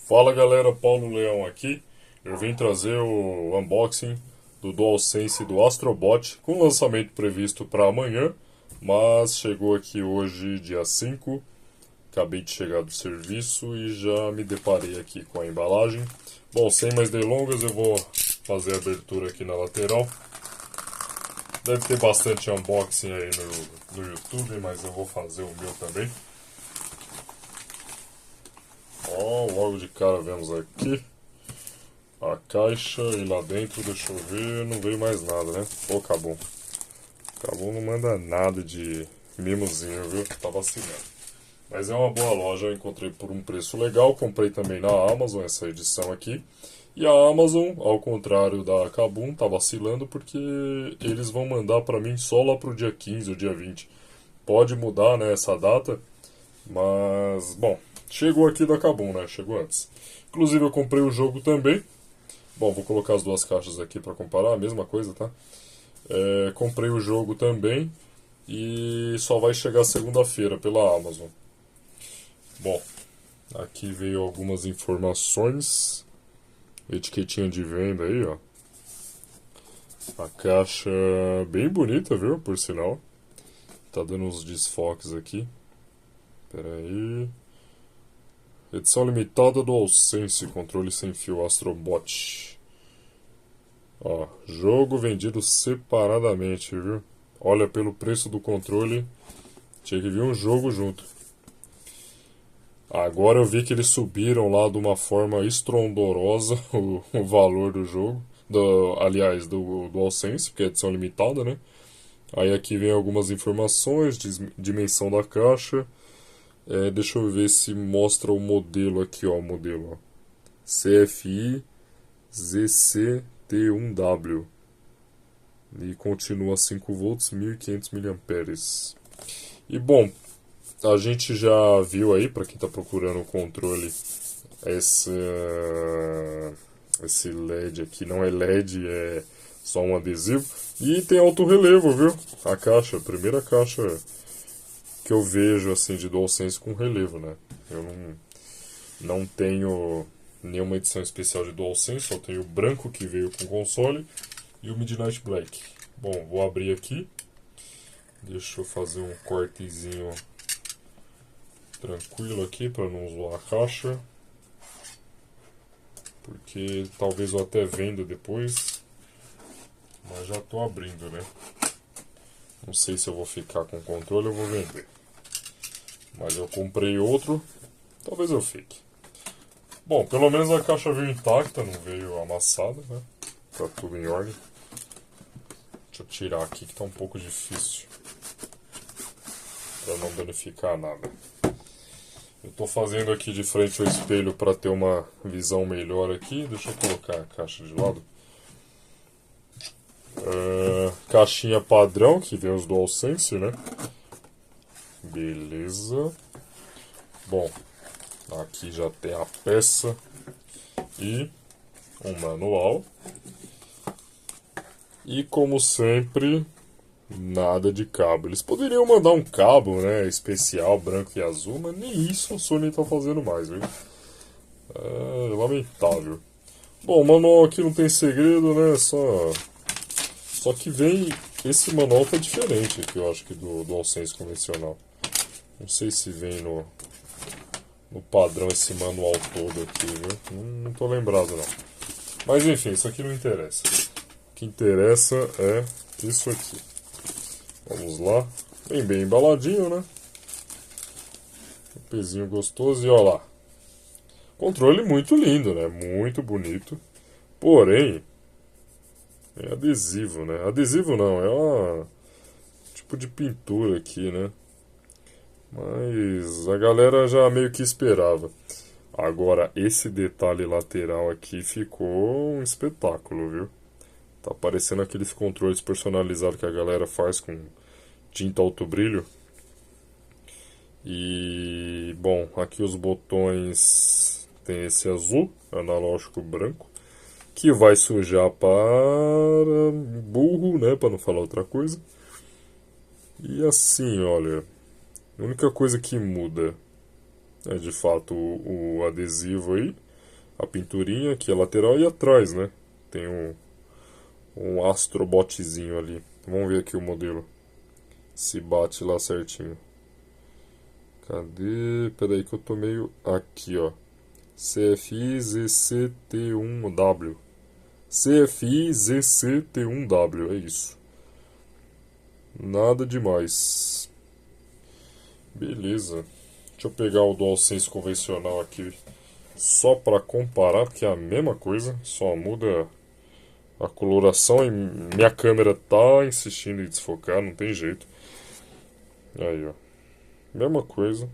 Fala galera, Paulo Leão aqui. Eu vim trazer o unboxing do DualSense do Astrobot com lançamento previsto para amanhã, mas chegou aqui hoje, dia 5. Acabei de chegar do serviço e já me deparei aqui com a embalagem. Bom, sem mais delongas, eu vou fazer a abertura aqui na lateral. Deve ter bastante unboxing aí no YouTube, mas eu vou fazer o meu também. Ó, logo de cara vemos aqui a caixa e lá dentro, deixa eu ver, não veio mais nada, né? Pô, acabou. Acabou, não manda nada de mimozinho, viu? Tá vacilando. Mas é uma boa loja, eu encontrei por um preço legal, comprei também na Amazon essa edição aqui. E a Amazon, ao contrário da Kabum, tá vacilando porque eles vão mandar pra mim só lá pro dia 15 ou dia 20. Pode mudar, né, essa data, mas, bom, chegou aqui da Kabum, né? Chegou antes. Inclusive eu comprei o jogo também. Bom, vou colocar as duas caixas aqui para comparar, a mesma coisa, tá? Comprei o jogo também e só vai chegar segunda-feira pela Amazon. Bom, aqui veio algumas informações. Etiquetinha de venda aí, ó. A caixa bem bonita, viu? Por sinal. Tá dando uns desfoques aqui. Pera aí. Edição limitada do DualSense, controle sem fio Astrobot. Ó, jogo vendido separadamente, viu? Olha, pelo preço do controle, tinha que vir um jogo junto. Agora eu vi que eles subiram lá de uma forma estrondorosa o valor do jogo. Aliás, do DualSense, porque é edição limitada, né? Aí aqui vem algumas informações, dimensão da caixa. Deixa eu ver se mostra o modelo aqui, ó, o modelo, ó. CFI ZCT1W. E continua 5 volts, 1500 miliamperes. E bom, a gente já viu aí, para quem está procurando o controle, esse LED aqui não é LED, é só um adesivo. E tem alto relevo, viu? A caixa, a primeira caixa que eu vejo assim de DualSense com relevo, né? Eu não tenho nenhuma edição especial de DualSense, só tenho o branco que veio com console e o Midnight Black. Bom, vou abrir aqui. Deixa eu fazer um cortezinho tranquilo aqui para não zoar a caixa. Porque talvez eu até venda depois. Mas já tô abrindo, né? Não sei se eu vou ficar com o controle ou vou vender. Mas eu comprei outro, talvez eu fique. Bom, pelo menos a caixa veio intacta, não veio amassada, né? Tá tudo em ordem. Deixa eu tirar aqui que tá um pouco difícil. Pra não danificar nada. Eu tô fazendo aqui de frente ao espelho para ter uma visão melhor aqui. Deixa eu colocar a caixa de lado. Caixinha padrão, que vem os DualSense, né? Beleza. Bom, aqui já tem a peça e um manual. E como sempre, nada de cabo. Eles poderiam mandar um cabo, né, especial, branco e azul, mas nem isso a Sony tá fazendo mais, viu? É lamentável. Bom, o manual aqui não tem segredo, né? Só que vem. Esse manual tá diferente aqui, eu acho que do DualSense convencional. Não sei se vem no padrão esse manual todo aqui, viu? Não tô lembrado não. Mas enfim, isso aqui não interessa. O que interessa é isso aqui. Vamos lá. Bem embaladinho, né? Um pezinho gostoso e ó lá. Controle muito lindo, né? Muito bonito. Porém, é adesivo, né? Adesivo não, é uma tipo de pintura aqui, né? Mas a galera já meio que esperava. Agora, esse detalhe lateral aqui ficou um espetáculo, viu? Tá parecendo aqueles controles personalizados que a galera faz com tinta alto brilho. E, bom, aqui os botões tem esse azul, analógico branco, que vai sujar para burro, né, para não falar outra coisa. E assim, olha, a única coisa que muda é de fato o adesivo aí. a pinturinha aqui, a lateral e atrás, né? Tem um astrobotzinho ali. Vamos ver aqui o modelo. Se bate lá certinho. Cadê? Peraí que eu tô meio... Aqui, ó. CFI-ZCT1W. CFI-ZCT1W, é isso. Nada demais. Beleza. Deixa eu pegar o DualSense convencional aqui só para comparar, porque é a mesma coisa, só muda a coloração e minha câmera tá insistindo em desfocar, não tem jeito. Aí, ó. Mesma coisa.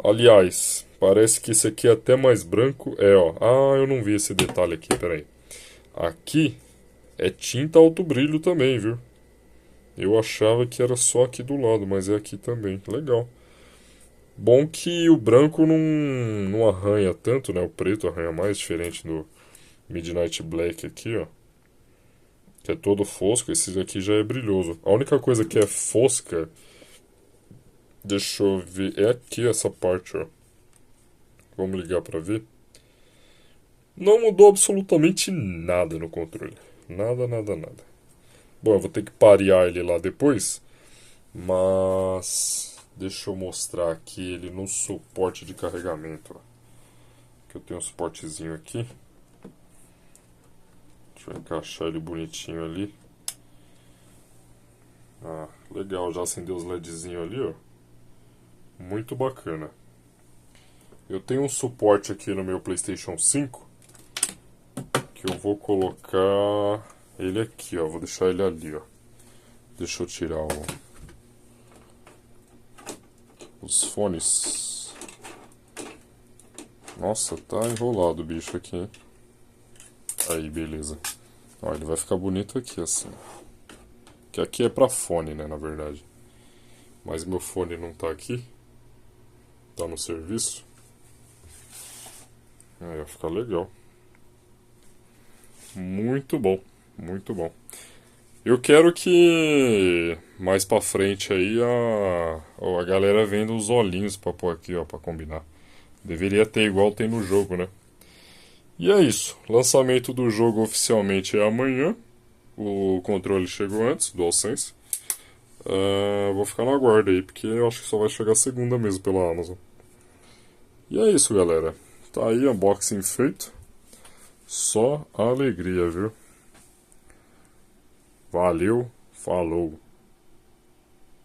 Aliás, parece que esse aqui é até mais branco. É, ó. Ah, eu não vi esse detalhe aqui, peraí. Aqui é tinta alto brilho também, viu? Eu achava que era só aqui do lado, mas é aqui também. Legal. Bom que o branco não arranha tanto, né? O preto arranha mais, diferente do Midnight Black aqui, ó. Que é todo fosco, esse aqui já é brilhoso. A única coisa que é fosca, deixa eu ver, é aqui essa parte, ó. Vamos ligar pra ver. Não mudou absolutamente nada no controle. Nada, nada, nada. Bom, eu vou ter que parear ele lá depois. Mas deixa eu mostrar aqui ele no suporte de carregamento, ó. Que eu tenho um suportezinho aqui. Deixa eu encaixar ele bonitinho ali. Ah, legal, já acendeu os LEDzinhos ali, ó. Muito bacana. Eu tenho um suporte aqui no meu PlayStation 5 que eu vou colocar ele aqui, ó. Vou deixar ele ali, ó. Deixa eu tirar os fones. Nossa, tá enrolado o bicho aqui, hein? Aí, beleza. Ó, ele vai ficar bonito aqui, assim. Que aqui é pra fone, né, na verdade. Mas meu fone não tá aqui. Tá no serviço. Aí vai ficar legal. Muito bom, muito bom. Eu quero que mais pra frente aí a galera venda os olhinhos pra pôr aqui, ó, pra combinar. Deveria ter igual tem no jogo, né? E é isso. Lançamento do jogo oficialmente é amanhã. O controle chegou antes, DualSense. Vou ficar no aguardo aí, porque eu acho que só vai chegar segunda mesmo pela Amazon. E é isso, galera. Tá aí, unboxing feito. Só alegria, viu? Valeu, falou.